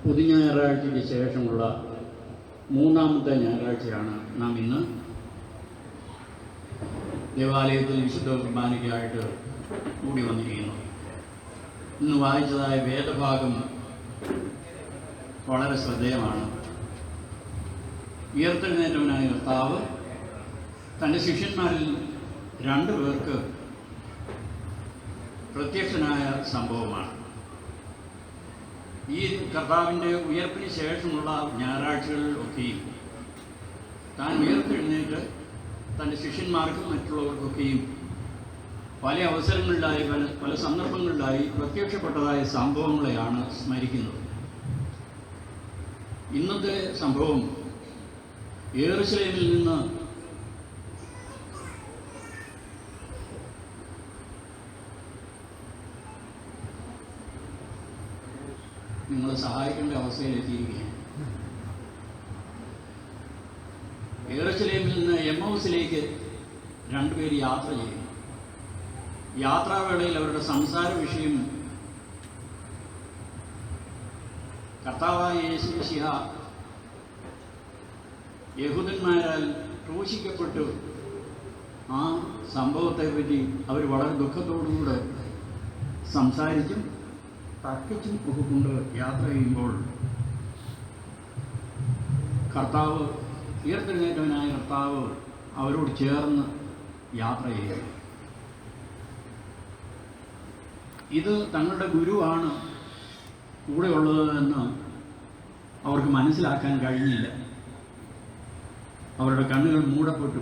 പൊതുഞായറാഴ്ചയ്ക്ക് ശേഷമുള്ള മൂന്നാമത്തെ ഞായറാഴ്ചയാണ് നാം ഇന്ന് ദേവാലയത്തിൽ വിശുദ്ധ കുർബാനയ്ക്കായിട്ട് കൂടി വന്നിരിക്കുന്നത്. ഇന്ന് വായിച്ചതായ വേദഭാഗം വളരെ ശ്രദ്ധേയമാണ്. ഉയർത്തെഴുന്നേറ്റവനായ കർത്താവ് തൻ്റെ ശിഷ്യന്മാരിൽ 2 പേർക്ക് പ്രത്യക്ഷനായ സംഭവമാണ്. ഈ കർത്താവിൻ്റെ ഉയർപ്പിന് ശേഷമുള്ള ഞായറാഴ്ചകളിലൊക്കെയും താൻ ഉയർത്തെഴുന്നേറ്റ് തൻ്റെ ശിഷ്യന്മാർക്കും മറ്റുള്ളവർക്കൊക്കെയും പല അവസരങ്ങളിലായി പല സന്ദർഭങ്ങളിലായി പ്രത്യക്ഷപ്പെട്ടതായ സംഭവങ്ങളെയാണ് സ്മരിക്കുന്നത്. ഇന്നത്തെ സംഭവം യെരുശലേമിൽ നിന്ന് നിങ്ങളെ സഹായിക്കേണ്ട അവസ്ഥയിലെത്തിയിരിക്കുകയാണ്. യെരുശലേമിൽ നിന്ന് എമ്മൗസിലേക്ക് 2 പേര് യാത്ര ചെയ്യുന്നു. യാത്രാവേളയിൽ അവരുടെ സംസാര വിഷയം കർത്താവായ യേശു മിശിഹ യഹൂദന്മാരാൽ ക്രൂശിക്കപ്പെട്ടു ആ സംഭവത്തെപ്പറ്റി അവർ വളരെ ദുഃഖത്തോടുകൂടെ സംസാരിച്ചും തർക്കിച്ചും ഒക്കെ കൊണ്ട് യാത്ര ചെയ്യുമ്പോൾ കർത്താവ് ഉയർത്തെഴുന്നേറ്റവനായ കർത്താവ് അവരോട് ചേർന്ന് യാത്ര ചെയ്യുന്നു. ഇത് തങ്ങളുടെ ഗുരുവാണ് കൂടെയുള്ളത് എന്ന് അവർക്ക് മനസ്സിലാക്കാൻ കഴിഞ്ഞില്ല. അവരുടെ കണ്ണുകൾ മൂടപ്പെട്ടു.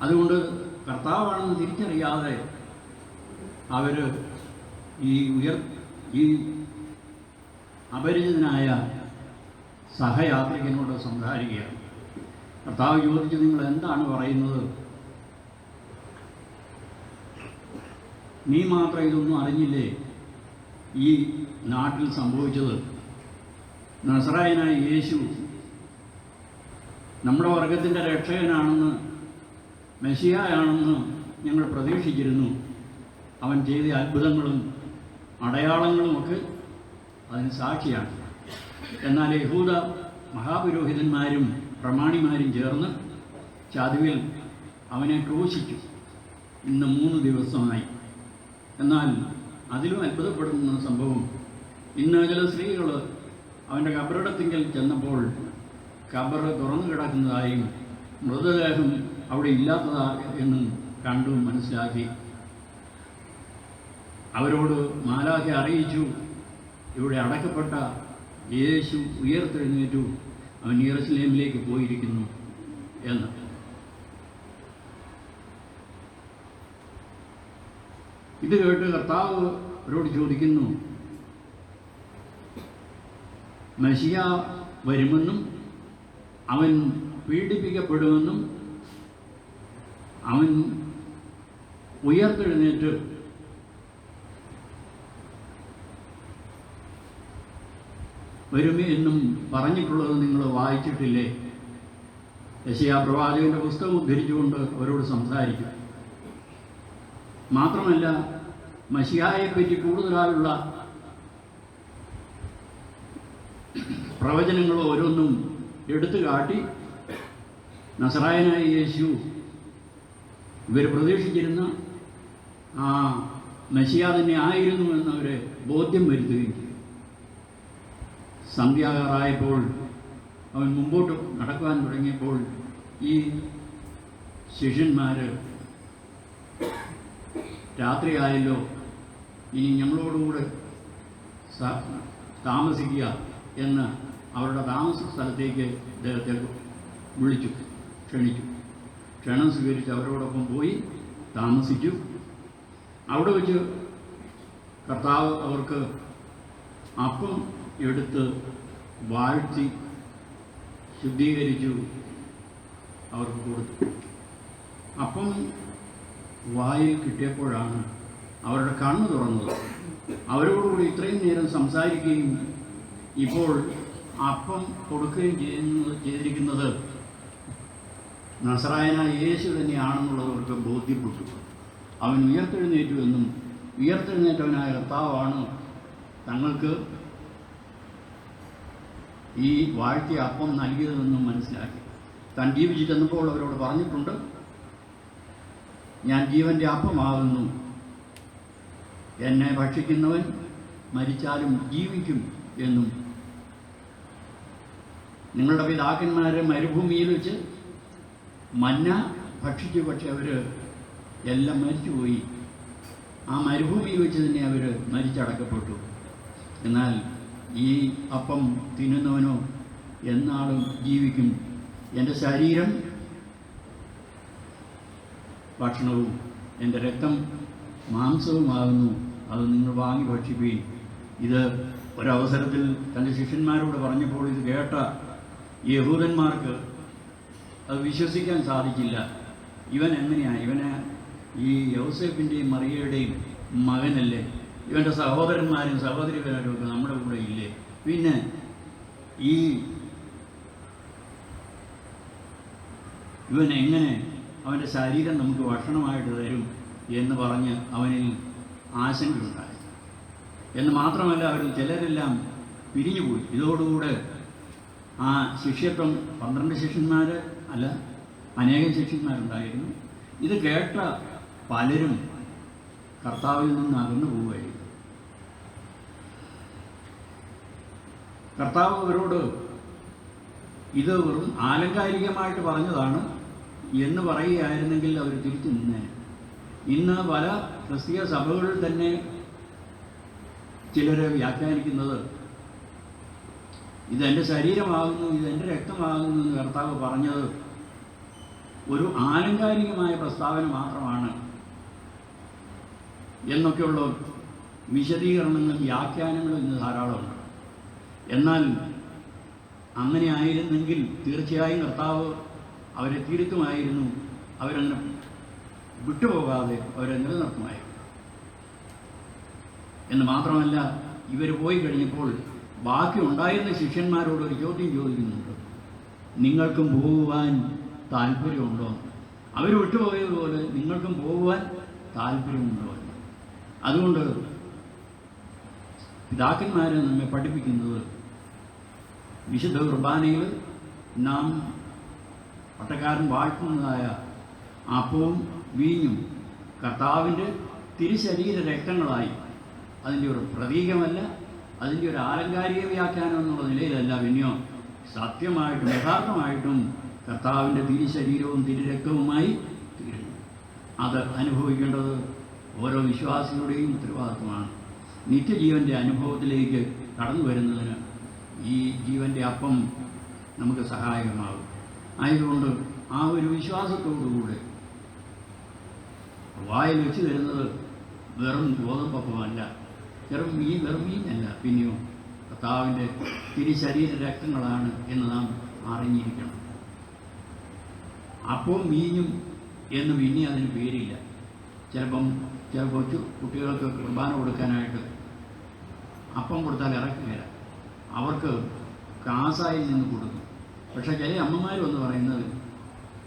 അതുകൊണ്ട് കർത്താവാണെന്ന് തിരിച്ചറിയാതെ അവർ ഈ അപരിചിതനായ സഹയാത്രികനോട് സംസാരിക്കുകയാണ്. കർത്താവ് ചോദിച്ചു, നിങ്ങൾ എന്താണ് പറയുന്നത്? നീ മാത്രം ഇതൊന്നും അറിഞ്ഞില്ലേ? ഈ നാട്ടിൽ സംഭവിച്ചത് നസറായനായ യേശു നമ്മുടെ വർഗത്തിൻ്റെ രക്ഷകനാണെന്ന്, മെശിഹായാണെന്ന് ഞങ്ങൾ പ്രതീക്ഷിച്ചിരുന്നു. അവൻ ചെയ്ത അത്ഭുതങ്ങളും അടയാളങ്ങളുമൊക്കെ അതിന് സാക്ഷിയാണ്. എന്നാൽ യഹൂദ മഹാപുരോഹിതന്മാരും പ്രമാണിമാരും ചേർന്ന് ചതിവിൽ അവനെ ക്രൂശിച്ചു. ഇന്ന് 3 ദിവസമായി. എന്നാൽ അതിലും അത്ഭുതപ്പെടുന്ന സംഭവം, ഇന്ന് ചില സ്ത്രീകൾ അവൻ്റെ കബറിടത്തിങ്കൽ ചെന്നപ്പോൾ കബറ് തുറന്നു കിടക്കുന്നതായും മൃതദേഹം അവിടെ ഇല്ലാത്തതാ എന്നും കണ്ടു മനസ്സിലാക്കി. അവരോട് മാലാഖ അറിയിച്ചു, ഇവിടെ അടക്കപ്പെട്ട യേശു ഉയർത്തെഴുന്നേറ്റു, അവൻ യെരുശലേമിലേക്ക് പോയിരിക്കുന്നു എന്ന്. ഇത് കേട്ട് കർത്താവ് അവരോട് ചോദിക്കുന്നു, മെശിഹ വരുമെന്നും അവൻ പീഡിപ്പിക്കപ്പെടുമെന്നും അവൻ ഉയർത്തെഴുന്നേറ്റ് വരുമേ എന്നും പറഞ്ഞിട്ടുള്ളത് നിങ്ങൾ വായിച്ചിട്ടില്ലേ? യെശയ്യാ പ്രവാചകന്റെ പുസ്തകം ഉദ്ധരിച്ചുകൊണ്ട് അവരോട് സംസാരിക്കും. മാത്രമല്ല, മശിഹായെപ്പറ്റി കൂടുതലായുള്ള പ്രവചനങ്ങൾ ഓരോന്നും എടുത്തു കാട്ടി നസറായനായ യേശു ഇവർ പ്രതീക്ഷിച്ചിരുന്ന ആ മെശിഹ തന്നെ ആയിരുന്നു എന്നവരെ ബോധ്യം വരുത്തുകയും ചെയ്തു. സന്ധ്യാകാറായപ്പോൾ അവൻ മുമ്പോട്ട് നടക്കുവാൻ തുടങ്ങിയപ്പോൾ ഈ ശിഷ്യന്മാർ, രാത്രിയായല്ലോ, ഇനി ഞങ്ങളോടുകൂടെ താമസിക്കുക എന്ന് അവരുടെ താമസ സ്ഥലത്തേക്ക് അദ്ദേഹത്തെ ക്ഷണിച്ചു. ക്ഷണം സ്വീകരിച്ച് അവരോടൊപ്പം പോയി താമസിച്ചു. അവിടെ വെച്ച് കർത്താവ് അവർക്ക് അപ്പം എടുത്ത് വാഴ്ത്തി ശുദ്ധീകരിച്ചു അവർക്ക് കൊടുത്തു. അപ്പം വായിൽ കിട്ടിയപ്പോഴാണ് അവരുടെ കണ്ണ് തുറന്നത്. അവരോടുകൂടി ഇത്രയും നേരം സംസാരിക്കുകയും ഇപ്പോൾ അപ്പം കൊടുക്കുകയും ചെയ്തിരിക്കുന്നത് നസറായനായ യേശു തന്നെയാണെന്നുള്ളത് അവർക്ക് ബോധ്യപ്പെട്ടു. അവൻ ഉയർത്തെഴുന്നേറ്റുവെന്നും ഉയർത്തെഴുന്നേറ്റവനായ കർത്താവാണ് തങ്ങൾക്ക് ഈ വാഴ്ത്തിയ അപ്പം നൽകിയതെന്നും മനസ്സിലാക്കി. താൻ ജീവിച്ചു ചെന്നപ്പോൾ അവരോട് പറഞ്ഞിട്ടുണ്ട്, ഞാൻ ജീവൻ്റെ അപ്പമാകുന്നു, എന്നെ ഭക്ഷിക്കുന്നവൻ മരിച്ചാലും ജീവിക്കും എന്നും. നിങ്ങളുടെ പിതാക്കന്മാർ മരുഭൂമിയിൽ വെച്ച് മന്ന ഭക്ഷിച്ചു, പക്ഷെ അവർ എല്ലാം മരിച്ചുപോയി. ആ മരുഭൂമിയിൽ വെച്ച് തന്നെ അവർ മരിച്ചടക്കപ്പെട്ടു. എന്നാൽ ഈ അപ്പം തിന്നുന്നവനോ എന്നാളും ജീവിക്കും. എൻ്റെ ശരീരം ഭക്ഷണവും എൻ്റെ രക്തം മാംസവുമാകുന്നു, അത് നിങ്ങൾ വാങ്ങി ഭക്ഷിപ്പീൻ. ഇത് ഒരവസരത്തിൽ തൻ്റെ ശിഷ്യന്മാരോട് പറഞ്ഞപ്പോൾ ഇത് കേട്ട യഹൂദന്മാർക്ക് അത് വിശ്വസിക്കാൻ സാധിച്ചില്ല. ഇവൻ എങ്ങനെയാണ്, ഇവന് ഈ യോസേഫിൻ്റെയും മറിയയുടെയും മകനല്ലേ, ഇവൻ്റെ സഹോദരന്മാരും സഹോദരിമാരും ഒക്കെ നമ്മുടെ കൂടെ ഇല്ലേ, പിന്നെ ഇവൻ എങ്ങനെ അവൻ്റെ ശരീരം നമുക്ക് ഭക്ഷണമായിട്ട് തരും എന്ന് പറഞ്ഞ് അവനിൽ ആശങ്കയുണ്ടായി. എന്ന് മാത്രമല്ല, അവർ ചിലരെല്ലാം പിരിഞ്ഞുപോയി. ഇതോടുകൂടെ ആ ശിഷ്യത്വം 12 ശിഷ്യന്മാർ അല്ല, അനേകം ശിഷ്യന്മാരുണ്ടായിരുന്നു. ഇത് കേട്ട പലരും കർത്താവിൽ നിന്ന് അകന്നു പോവുകയായിരുന്നു. കർത്താവ് അവരോട് ഇത് വെറും ആലങ്കാരികമായിട്ട് പറഞ്ഞതാണ് എന്ന് പറയുകയായിരുന്നെങ്കിൽ അവർ തിരിച്ചു നിന്നേ. ഇന്ന് പല ക്രിസ്തീയ സഭകളിൽ തന്നെ ചിലർ വ്യാഖ്യാനിക്കുന്നത് ഇതെൻ്റെ ശരീരമാകുന്നു, ഇതെൻ്റെ രക്തമാകുന്നു എന്ന് കർത്താവ് പറഞ്ഞത് ഒരു ആലങ്കാരികമായ പ്രസ്താവന മാത്രമാണ് എന്നൊക്കെയുള്ള വിശദീകരണങ്ങൾ, വ്യാഖ്യാനങ്ങൾ ഇന്ന് ധാരാളമുണ്ട്. എന്നാൽ അങ്ങനെ ആയിരുന്നെങ്കിൽ തീർച്ചയായും കർത്താവ് അവരെ തിരുത്തുമായിരുന്നു, അവരങ്ങനെ വിട്ടുപോകാതെ അവരെ നിലനിർത്തുമായിരുന്നു. എന്ന് മാത്രമല്ല, ഇവർ പോയി കഴിഞ്ഞപ്പോൾ ബാക്കി ഉണ്ടായിരുന്ന ശിഷ്യന്മാരോട് ഒരു ചോദ്യം ചോദിക്കുന്നുണ്ട്, നിങ്ങൾക്കും പോകുവാൻ താല്പര്യമുണ്ടോ? അവർ വിട്ടുപോയതുപോലെ നിങ്ങൾക്കും പോകുവാൻ താല്പര്യമുണ്ടോ? അതുകൊണ്ട് പിതാക്കന്മാരെ നമ്മെ പഠിപ്പിക്കുന്നത് വിശുദ്ധ കുർബാനയിൽ നാം പട്ടക്കാരൻ വാഴ്ത്തുന്നതായ അപ്പവും വീഞ്ഞും കർത്താവിൻ്റെ തിരുശരീര രക്തങ്ങളായി, അതിൻ്റെ ഒരു പ്രതീകമല്ല, അതിൻ്റെ ഒരു ആലങ്കാരിക വ്യാഖ്യാനം എന്നുള്ള നിലയിലല്ല, പിന്നെയോ സത്യമായിട്ടും യഥാർത്ഥമായിട്ടും കർത്താവിൻ്റെ തിരുശരീരവും തിരുരക്തവുമായി തീരുന്നു. അത് അനുഭവിക്കേണ്ടത് ഓരോ വിശ്വാസികളുടെയും ഉത്തരവാദിത്വമാണ്. നിത്യജീവൻ്റെ അനുഭവത്തിലേക്ക് കടന്നു വരുന്നതിന് ഈ ജീവൻ്റെ അപ്പം നമുക്ക് സഹായകമാകും. ആയതുകൊണ്ട് ആ ഒരു വിശ്വാസത്തോടുകൂടെ വായിൽ വെച്ച് തരുന്നത് വെറും ഗോതമ്പപ്പമല്ല, വെറും മീനല്ല, പിന്നെയോ കർത്താവിൻ്റെ തിരുശരീര രക്തങ്ങളാണ് എന്ന് നാം അറിഞ്ഞിരിക്കണം. അപ്പവും വീഞ്ഞും എന്ന് പിന്നെ അതിന് പേരില്ല. ചിലപ്പം ചില കൊച്ചു കുട്ടികൾക്ക് കുർബാന കൊടുക്കാനായിട്ട് അപ്പം കൊടുത്താൽ ഇറക്കില്ല, അവർക്ക് കാസായിൽ നിന്ന് കൊടുക്കും. പക്ഷേ ചില അമ്മമാർ വന്ന് പറയുന്നത്,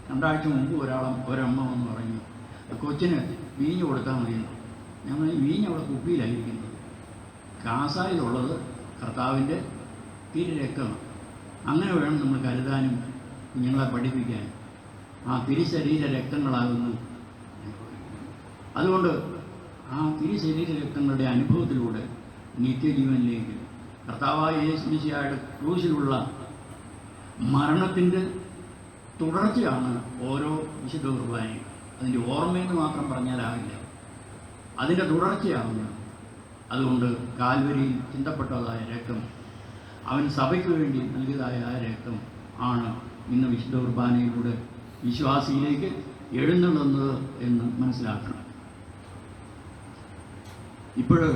2 ആഴ്ച മുമ്പ് ഒരമ്മ വന്ന് പറഞ്ഞു കൊച്ചിന് വീഞ്ഞ് കൊടുത്താൽ മതിയെന്ന്. ഞങ്ങൾ വീഞ്ഞ് അവിടെ കുപ്പിയിലായിരിക്കുന്നത്, കാസായിലുള്ളത് കർത്താവിൻ്റെ തിരുരക്തമാണ്. അങ്ങനെ വേണം നമ്മൾ കരുതാനും കുഞ്ഞുങ്ങളെ പഠിപ്പിക്കാനും. ആ തിരുശരീര രക്തങ്ങളാകുന്നു. അതുകൊണ്ട് ആ തിരുശരീര രക്തങ്ങളുടെ അനുഭവത്തിലൂടെ നിത്യജീവനിലേക്ക് കർത്താവായ യേശു മിശിഹായുടെ ക്രൂശിലുള്ള മരണത്തിൻ്റെ തുടർച്ചയാണ് ഓരോ വിശുദ്ധ കുർബാനയും. അതിൻ്റെ ഓർമ്മയെന്ന് മാത്രം പറഞ്ഞാലാവില്ല, അതിൻ്റെ തുടർച്ചയാവുന്നു. അതുകൊണ്ട് കാൽവരിയിൽ ചിന്തപ്പെട്ടതായ രക്തം, അവൻ സഭയ്ക്ക് വേണ്ടി നൽകിയതായ ആ രക്തം ആണ് ഇന്ന് വിശുദ്ധ കുർബാനയിലൂടെ വിശ്വാസിയിലേക്ക് എഴുന്നള്ളുന്നത് എന്ന് മനസ്സിലാക്കണം. ഇപ്പോഴ്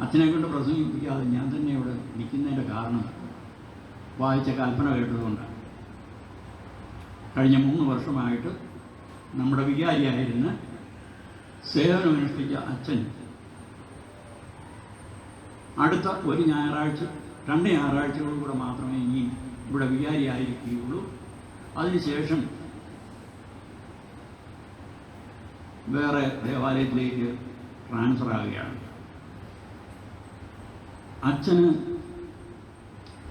അച്ഛനെ കൊണ്ട് പ്രസംഗിപ്പിക്കാതെ ഞാൻ തന്നെ ഇവിടെ നിൽക്കുന്നതിൻ്റെ കാരണം വായിച്ച കൽപ്പന കേട്ടതുകൊണ്ടാണ്. കഴിഞ്ഞ 3 വർഷമായിട്ട് നമ്മുടെ വികാരിയായിരുന്ന സേവനമനുഷ്ഠിച്ച അച്ഛൻ അടുത്ത 2 ഞായറാഴ്ചകളും കൂടെ മാത്രമേ ഇനി ഇവിടെ വികാരിയായിരിക്കുകയുള്ളൂ. അതിനുശേഷം വേറെ ദേവാലയത്തിലേക്ക് ട്രാൻസ്ഫർ ആവുകയാണ്. അച്ഛന്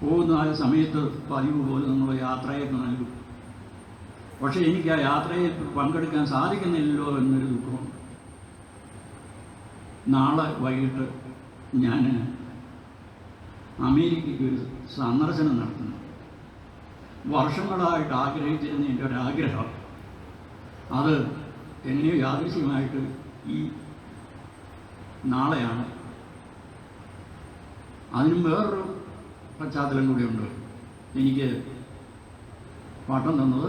പോകുന്ന ആ സമയത്ത് പതിവ് പോലെ നമ്മൾ യാത്രയൊക്കെ നൽകും. പക്ഷേ എനിക്ക് ആ യാത്രയിൽ പങ്കെടുക്കാൻ സാധിക്കുന്നില്ലല്ലോ എന്നൊരു ദുഃഖമുണ്ട്. നാളെ വൈകിട്ട് ഞാൻ അമേരിക്കയ്ക്ക് ഒരു സന്ദർശനം നടത്തുന്നു. വർഷങ്ങളായിട്ട് ആഗ്രഹിച്ചിരുന്ന എൻ്റെ ഒരാഗ്രഹം അത് എങ്ങനെയോ യാദൃശ്യമായിട്ട് ഈ നാളെയാണ്. അതിനും വേറൊരു പശ്ചാത്തലം കൂടിയുണ്ട്. എനിക്ക് പട്ടം തന്നത്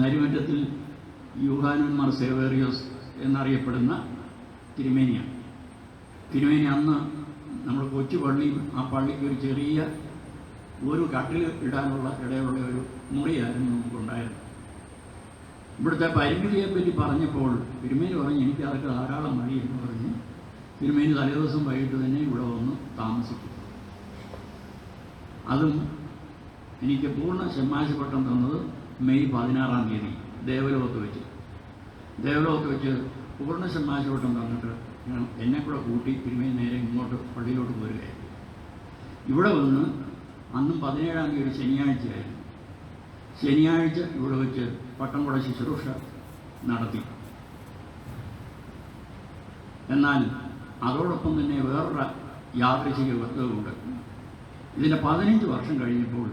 നരിമറ്റത്തിൽ യൂഹാനന്മാർ സേവേറിയോസ് എന്നറിയപ്പെടുന്ന തിരുമേനിയാണ്. തിരുമേനി അന്ന് നമ്മൾ കൊച്ചു പള്ളിയും ആ പള്ളിക്ക് ഒരു ചെറിയ ഒരു കട്ടിൽ ഇടാനുള്ള ഇടയുള്ള ഒരു മുറിയായിരുന്നു നമുക്കുണ്ടായിരുന്നു. ഇവിടുത്തെ പരിമിതിയെപ്പറ്റി പറഞ്ഞപ്പോൾ തിരുമേനി പറഞ്ഞു എനിക്ക് അതൊക്കെ ധാരാളം മതി എന്ന് പറഞ്ഞ് തിരുമേനി തലേദിവസം വൈകിട്ട് തന്നെ ഇവിടെ വന്ന് താമസിക്കും. അതും എനിക്ക് പൂർണ്ണ ഷമ്മാശപട്ടം തന്നത് മെയ് 16-ാം തീയതി ദേവലോകത്ത് വെച്ച് പൂർണ്ണ ഷമ്മാശപട്ടം തന്നിട്ട് എന്നെ കൂടെ കൂട്ടി തിരുമേനി നേരെ ഇങ്ങോട്ട് പള്ളിയിലോട്ട് പോരുകയായിരുന്നു. ഇവിടെ വന്ന് അന്നും 17-ാം തീയതി ശനിയാഴ്ചയായിരുന്നു. ശനിയാഴ്ച ഇവിടെ വെച്ച് പട്ടം കൂടെ ശുശ്രൂഷ നടത്തി. എന്നാൽ അതോടൊപ്പം തന്നെ വേറൊരു യാദൃശ്ചിക വസ്തുതയുണ്ട്. ഇതിൻ്റെ 15 വർഷം കഴിഞ്ഞപ്പോൾ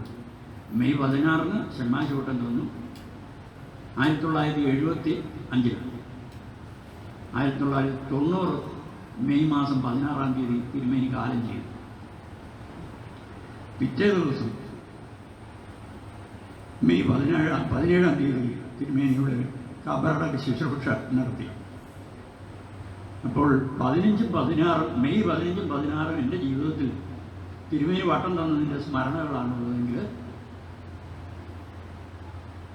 മെയ് 16-ന് ഷമ്മാശപട്ടം തന്നു. 1975 1990 മെയ് മാസം 16-ാം തീയതി തിരുമേനി കാലം ചെയ്തു. പിറ്റേ ദിവസം മെയ് 17-ാം തീയതി തിരുമേനിയുടെ കബറടക്ക ശുശ്രൂഷ നടത്തി. അപ്പോൾ മെയ് 15-ഉം 16-ഉം എൻ്റെ ജീവിതത്തിൽ തിരുമേനി വട്ടം തന്നതിൻ്റെ സ്മരണകളാണുള്ളതെങ്കിൽ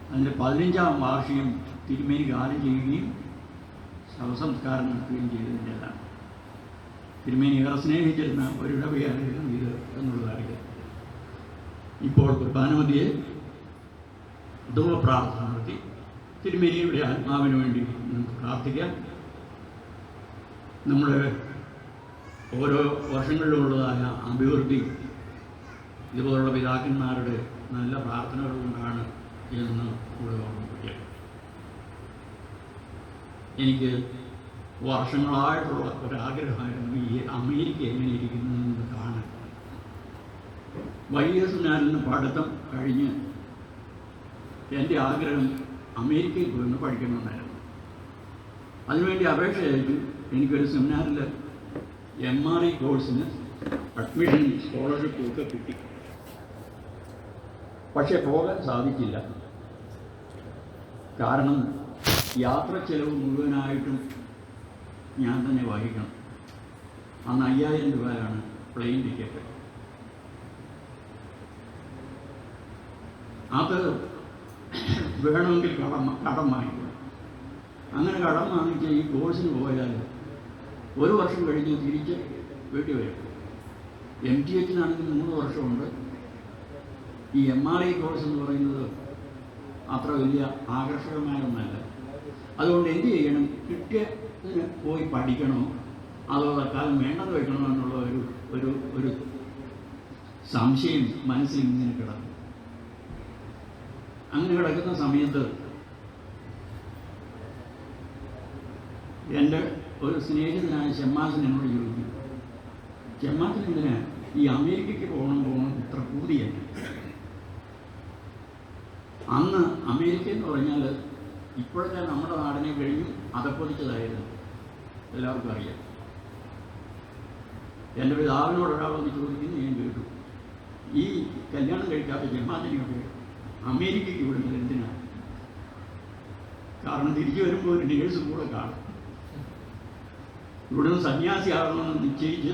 അതിൻ്റെ 15-ാം വാർഷികം തിരുമേനി കാലം ചെയ്യുകയും ശവസംസ്കാരം നടത്തുകയും ചെയ്തതിൻ്റെതാണ്. തിരുമേനി ഏറെ സ്നേഹിച്ചിരുന്ന ഒരിടവയായിരുന്നു ഇത് എന്നുള്ളതറിയാം. ഇപ്പോൾ കുർബാനമതിയെ ധൂപപ്രാർത്ഥന നടത്തി തിരുമേനിയുടെ ആത്മാവിന് വേണ്ടി നമുക്ക് പ്രാർത്ഥിക്കാം. നമ്മുടെ ഓരോ വർഷങ്ങളിലുമുള്ളതായ അഭിവൃദ്ധി ഇതുപോലുള്ള പിതാക്കന്മാരുടെ നല്ല പ്രാർത്ഥനകൾ കൊണ്ടാണ് എന്ന് കൂടെ ഓർമ്മിപ്പിക്കാം. എനിക്ക് വർഷങ്ങളായിട്ടുള്ള ഒരാഗ്രഹമായിരുന്നു ഈ അമേരിക്ക എങ്ങനെ ഇരിക്കുന്നു എന്ന് കാണാൻ. YS സെമിനാരിൽ നിന്ന് പഠിത്തം കഴിഞ്ഞ് എൻ്റെ ആഗ്രഹം അമേരിക്കയിൽ പോയി പഠിക്കണമെന്നായിരുന്നു. അതിനുവേണ്ടി അപേക്ഷ അയച്ചു. എനിക്കൊരു സെമിനാറിൽ MRE കോഴ്സിന് അഡ്മിഷൻ സ്കോളർഷിപ്പ് ഒക്കെ കിട്ടി. പക്ഷേ പോകാൻ സാധിച്ചില്ല. കാരണം യാത്ര ചെലവ് മുഴുവനായിട്ടും ഞാൻ തന്നെ വഹിക്കണം. അന്ന് 5000 രൂപയാണ് പ്ലെയിൻ ടിക്കറ്റ്. അത് വേണമെങ്കിൽ കടം വാങ്ങിക്കണം. അങ്ങനെ കടം വാങ്ങിച്ച് ഈ കോഴ്സിന് പോയാൽ 1 വർഷം കഴിഞ്ഞ് തിരിച്ച് വീട്ടിൽ വരും. MTHനാണെങ്കിൽ 3 വർഷമുണ്ട്. ഈ MRE കോഴ്സ് എന്ന് പറയുന്നത് അത്ര വലിയ ആകർഷകമായ ഒന്നല്ല. അതുകൊണ്ട് എന്ത് ചെയ്യണം? കിട്ടിയതിന് പോയി പഠിക്കണോ അതോ തൽക്കാലം വേണ്ടത് വയ്ക്കണോ എന്നുള്ള ഒരു സംശയം മനസ്സിൽ ഇങ്ങനെ കിടക്കും. അങ്ങനെ കിടക്കുന്ന സമയത്ത് എൻ്റെ ഒരു സ്നേഹിതനായ ഷമ്മാസൻ എന്നോട് ചോദിച്ചു, ഷമ്മാസൻ എന്തിനാ ഈ അമേരിക്കയ്ക്ക് പോകണം ഇത്ര പൂതിയല്ല? അന്ന് അമേരിക്ക എന്ന് പറഞ്ഞാൽ ഇപ്പോഴത്തെ നമ്മുടെ നാടിനെ കഴിഞ്ഞും അതപ്പൊതിച്ചതായിരുന്നു, എല്ലാവർക്കും അറിയാം. എൻ്റെ പിതാവിനോട് ഒരാളൊന്ന് ചോദിക്കുന്നു ഞാൻ കേട്ടു, ഈ കല്യാണം കഴിക്കാത്ത ഷമ്മാസനെയൊക്കെ അമേരിക്കയ്ക്ക് വിടുന്നത് എന്തിനാണ്? കാരണം തിരിച്ചു വരുമ്പോൾ ഒരു നേഴ്സ് കൂടെ കാണും. ഇവിടുന്ന് സന്യാസിയാകണമെന്ന് നിശ്ചയിച്ച്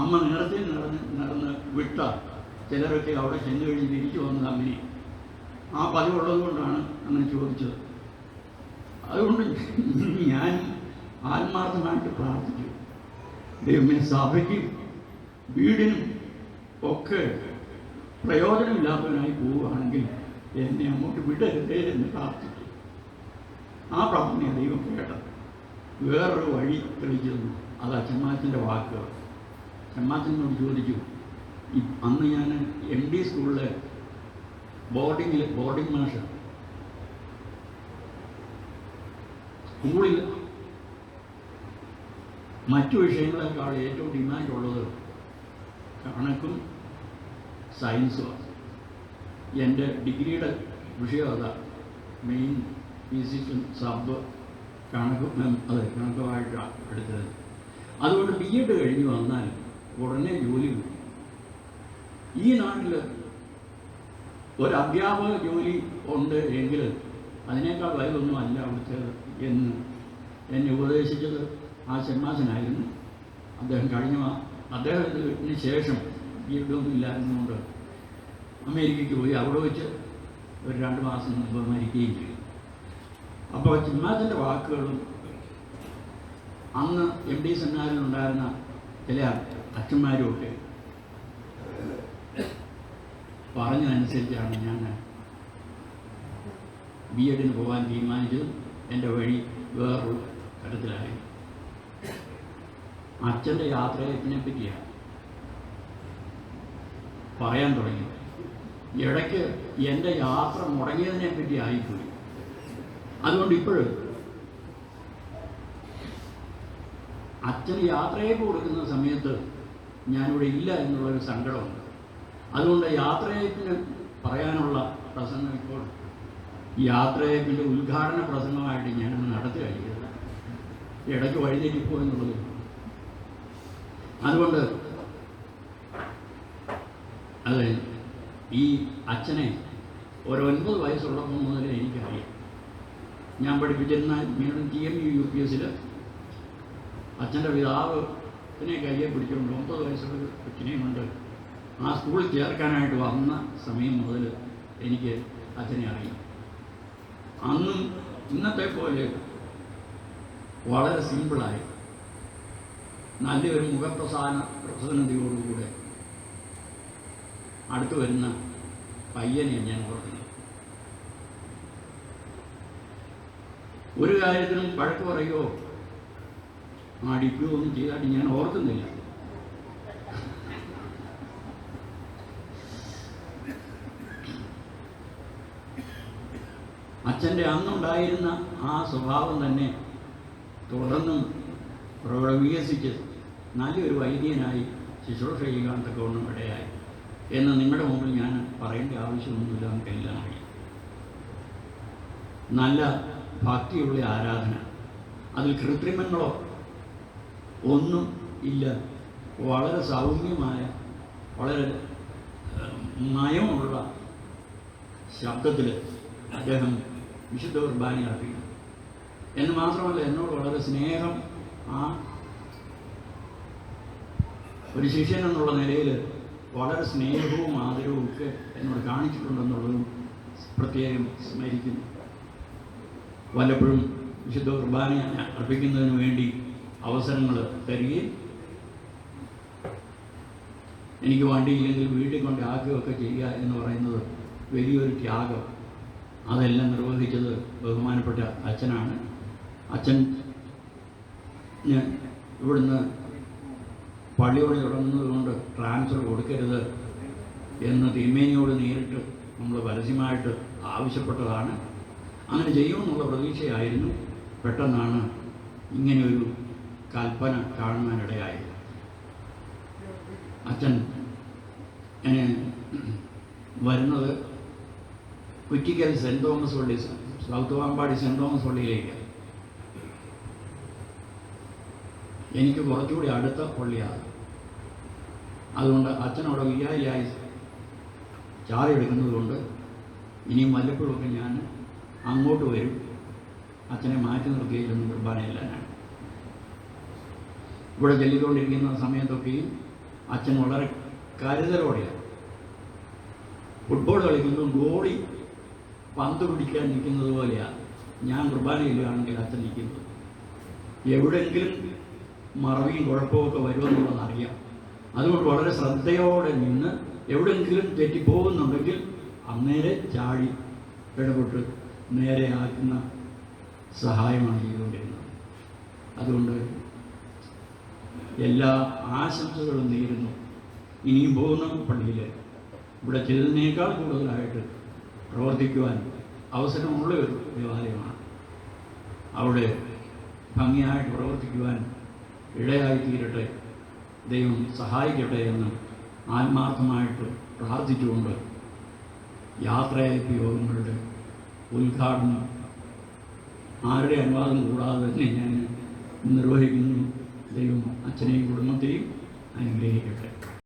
അമ്മ നേരത്തെ നടന്ന് വിട്ട ചിലരൊക്കെ അവിടെ ചെന്ന് കഴിഞ്ഞ് തിരിച്ചു വന്നത് അങ്ങനെ ആ പതിവുള്ളത് കൊണ്ടാണ് അങ്ങനെ ചോദിച്ചത്. അതുകൊണ്ട് ഞാൻ ആത്മാർത്ഥമായിട്ട് പ്രാർത്ഥിച്ചു, ദൈവമേ സഭയ്ക്കും വീടിനും ഒക്കെ പ്രയോജനമില്ലാത്തവനായി പോവുകയാണെങ്കിൽ എന്നെ അങ്ങോട്ട് വിടരുതേ എന്ന് പ്രാർത്ഥിച്ചു. ആ പ്രാർത്ഥനയെ ദൈവം കേട്ടത്. വേറൊരു വഴി തെളിച്ചു തന്നു. അത് അച്ഛന്മാച്ചൻ്റെ വാക്കുകൾ. അച്ഛന്മാച്ചനോട് ചോദിച്ചു, അന്ന് ഞാൻ MD സ്കൂളിലെ ബോർഡിംഗ് മാഷ്, സ്കൂളിൽ മറ്റു വിഷയങ്ങളെക്കാൾ ഏറ്റവും ഡിമാൻഡുള്ളത് കണക്കും സയൻസുമാണ്. എൻ്റെ ഡിഗ്രിയുടെ വിഷയം അതാണ്, മെയിൻ ഫിസിക്സും സബ് കണക്കുമായിട്ടാണ് എടുത്തത്. അതുകൊണ്ട് BEd കഴിഞ്ഞ് വന്നാൽ ഉടനെ ജോലി കിട്ടും. ഈ നാട്ടിൽ ഒരു അധ്യാപക ജോലി ഉണ്ട് എങ്കിൽ അതിനേക്കാൾ വലുതൊന്നും അല്ല അവിടുത്തേത് എന്ന് എന്നെ ഉപദേശിച്ചത് ആ ഷമ്മാസനായിരുന്നു. അദ്ദേഹത്തിന് ശേഷം BEd ഒന്നും ഇല്ലായിരുന്നുകൊണ്ട് അമേരിക്കയ്ക്ക് പോയി. അവിടെ വെച്ച് ഒരു 2 മാസം മുമ്പ് മരിക്കുകയും ചെയ്തു. അപ്പോൾ ഷമ്മാസിൻ്റെ വാക്കുകളും അന്ന് MD സെമിനാറിലുണ്ടായിരുന്ന ചില അച്ഛന്മാരുമൊക്കെ പറഞ്ഞതനുസരിച്ചാണ് ഞാൻ BEdന് പോകാൻ തീരുമാനിച്ചത്. എൻ്റെ വഴി വേറൊരു തരത്തിലായി. അച്ഛൻ്റെ യാത്രയെ പറ്റിയാണ് പറയാൻ തുടങ്ങി. ഇടയ്ക്ക് എൻ്റെ യാത്ര മുടങ്ങിയതിനെ പറ്റി ആയിപ്പോയി. അതുകൊണ്ട് ഇപ്പോഴും അച്ഛന് യാത്രയേക്ക് കൊടുക്കുന്ന സമയത്ത് ഞാനിവിടെ ഇല്ല എന്നുള്ളൊരു സങ്കടമുണ്ട്. അതുകൊണ്ട് യാത്രയേക്കിന് പറയാനുള്ള പ്രസംഗം ഇപ്പോൾ യാത്രയേക്കിൻ്റെ ഉദ്ഘാടന പ്രസംഗമായിട്ട് ഞാനൊന്ന് നടത്തി കഴിയുന്നത്. ഇടയ്ക്ക് വഴിതെറ്റിപ്പോ എന്നുള്ളത്. അതുകൊണ്ട് അതെ, ഈ അച്ഛനെ ഒരു 9 വയസ്സുള്ളപ്പോൾ മുതലേ എനിക്കറിയാം. ഞാൻ പഠിപ്പിച്ചിരുന്ന TMU UPSൽ അച്ഛൻ്റെ പിതാവിനെ കയ്യെ പിടിച്ചുകൊണ്ട് 9 വയസ്സുള്ള കൊച്ചിനെയും കൊണ്ട് ആ സ്കൂളിൽ ചേർക്കാനായിട്ട് വന്ന സമയം മുതൽ എനിക്ക് അച്ഛനെ അറിയാം. അന്നും ഇന്നത്തെ പോലെ വളരെ സിമ്പിളായി നല്ലൊരു മുഖപ്രസന്നതയോടുകൂടെ അടുത്ത് വരുന്ന പയ്യനെ ഞാൻ ഓർക്കുന്നു. ഒരു കാര്യത്തിനും വഴക്ക് പറയുകയോ അടിക്കുകയോ ഒന്നും ചെയ്തായിട്ട് ഞാൻ ഓർക്കുന്നില്ല. അച്ഛൻ്റെ അന്നുണ്ടായിരുന്ന ആ സ്വഭാവം തന്നെ തുടർന്നും വികസിച്ച് നല്ലൊരു വൈദ്യനായി ശുശ്രൂഷ ചെയ്യാൻ തക്കവണ്ണം ഇടയായി എന്ന് നിങ്ങളുടെ മുമ്പിൽ ഞാൻ പറയേണ്ട ആവശ്യമൊന്നുമില്ല. നമുക്കെല്ലാം അറിയാം. നല്ല ഭക്തിയുള്ള ആരാധന, അതിൽ കൃത്രിമങ്ങളോ ഒന്നും ഇല്ല. വളരെ സൗമ്യമായ, വളരെ നയമുള്ള ശബ്ദത്തിൽ അദ്ദേഹം വിശുദ്ധ കുർബാന അർപ്പിക്കുന്നു. എന്ന് മാത്രമല്ല, എന്നോട് വളരെ സ്നേഹം ആ ഒരു ശിഷ്യൻ എന്നുള്ള നിലയിൽ വളരെ സ്നേഹവും ആദരവും ഒക്കെ എന്നോട് കാണിച്ചിട്ടുണ്ടെന്നുള്ളതും പ്രത്യേകം സ്മരിക്കുന്നു. വല്ലപ്പോഴും വിശുദ്ധ കുർബാന അർപ്പിക്കുന്നതിന് വേണ്ടി അവസരങ്ങൾ തരികയും എനിക്ക് വണ്ടിയില്ലെങ്കിൽ വീട്ടിൽ കൊണ്ട് ആക്കുകയൊക്കെ ചെയ്യുക എന്ന് പറയുന്നത് വലിയൊരു ത്യാഗം. അതെല്ലാം നിർവഹിച്ചത് ബഹുമാനപ്പെട്ട അച്ഛനാണ്. അച്ഛൻ ഇവിടുന്ന് പള്ളിയോട് തുടങ്ങുന്നത് കൊണ്ട് ട്രാൻസ്ഫർ കൊടുക്കരുത് എന്ന് തിരുമേനിയോട് നേരിട്ട് നമ്മൾ പരസ്യമായിട്ട് ആവശ്യപ്പെട്ടതാണ്. അങ്ങനെ ചെയ്യുമെന്നുള്ള പ്രതീക്ഷയായിരുന്നു. പെട്ടെന്നാണ് ഇങ്ങനെയൊരു കൽപ്പന കാണുവാനിടയായത്. അച്ഛൻ വരുന്നത് കുറ്റിക്കൽ സെൻറ് തോമസ് പള്ളി, സൗത്ത് വാമ്പാടി സെൻറ് തോമസ് പള്ളിയിലേക്ക്. എനിക്ക് കുറച്ചുകൂടി അടുത്ത പള്ളിയാണ്. അതുകൊണ്ട് അച്ഛനവിടെ വികാരിയായി ചാറി എടുക്കുന്നത് കൊണ്ട് ഇനിയും വല്ലപ്പോഴൊക്കെ ഞാൻ അങ്ങോട്ട് വരും. അച്ഛനെ മാറ്റി നിർത്തിയില്ലെന്ന് കുർബാനയില്ല. ഞാൻ ഇവിടെ ചൊല്ലിക്കൊണ്ടിരിക്കുന്ന സമയത്തൊക്കെയും അച്ഛൻ വളരെ കരുതലോടെയാണ്. ഫുട്ബോൾ കളിക്കുമ്പോൾ ഗോളി പന്ത് പിടിക്കാൻ നിൽക്കുന്നത് പോലെയാണ് ഞാൻ കുർബാനയിലാണെങ്കിൽ അച്ഛൻ നിൽക്കുന്നത്. എവിടെയെങ്കിലും മറവിയും കുഴപ്പമൊക്കെ വരുമെന്നുള്ളത് അറിയാം. അതുകൊണ്ട് വളരെ ശ്രദ്ധയോടെ നിന്ന് എവിടെയെങ്കിലും തെറ്റിപ്പോകുന്നുണ്ടെങ്കിൽ അന്നേരെ ചാടി ഇടപെട്ട് നേരെയാക്കുന്ന സഹായമാണ് ചെയ്തുകൊണ്ടിരുന്നത്. അതുകൊണ്ട് എല്ലാ ആശംസകളും നേരുന്നു. ഇനിയും പോകുന്ന പള്ളിയിൽ ഇവിടെ ചെയ്തതിനേക്കാൾ കൂടുതലായിട്ട് പ്രവർത്തിക്കുവാൻ അവസരമുള്ള ഒരു ദേവാലയമാണ്. അവിടെ ഭംഗിയായിട്ട് പ്രവർത്തിക്കുവാൻ ഇടയായിത്തീരട്ടെ, ദൈവം സഹായിക്കട്ടെ എന്ന് ആത്മാർത്ഥമായിട്ട് പ്രാർത്ഥിച്ചുകൊണ്ട് യാത്രയയപ്പ് യോഗങ്ങളുടെ ഉദ്ഘാടനം ആരുടെ അനുവാദം കൂടാതെ തന്നെ ഞാൻ നിർവഹിക്കുന്നു. ദൈവം അച്ഛനെയും കുടുംബത്തെയും അനുഗ്രഹിക്കട്ടെ.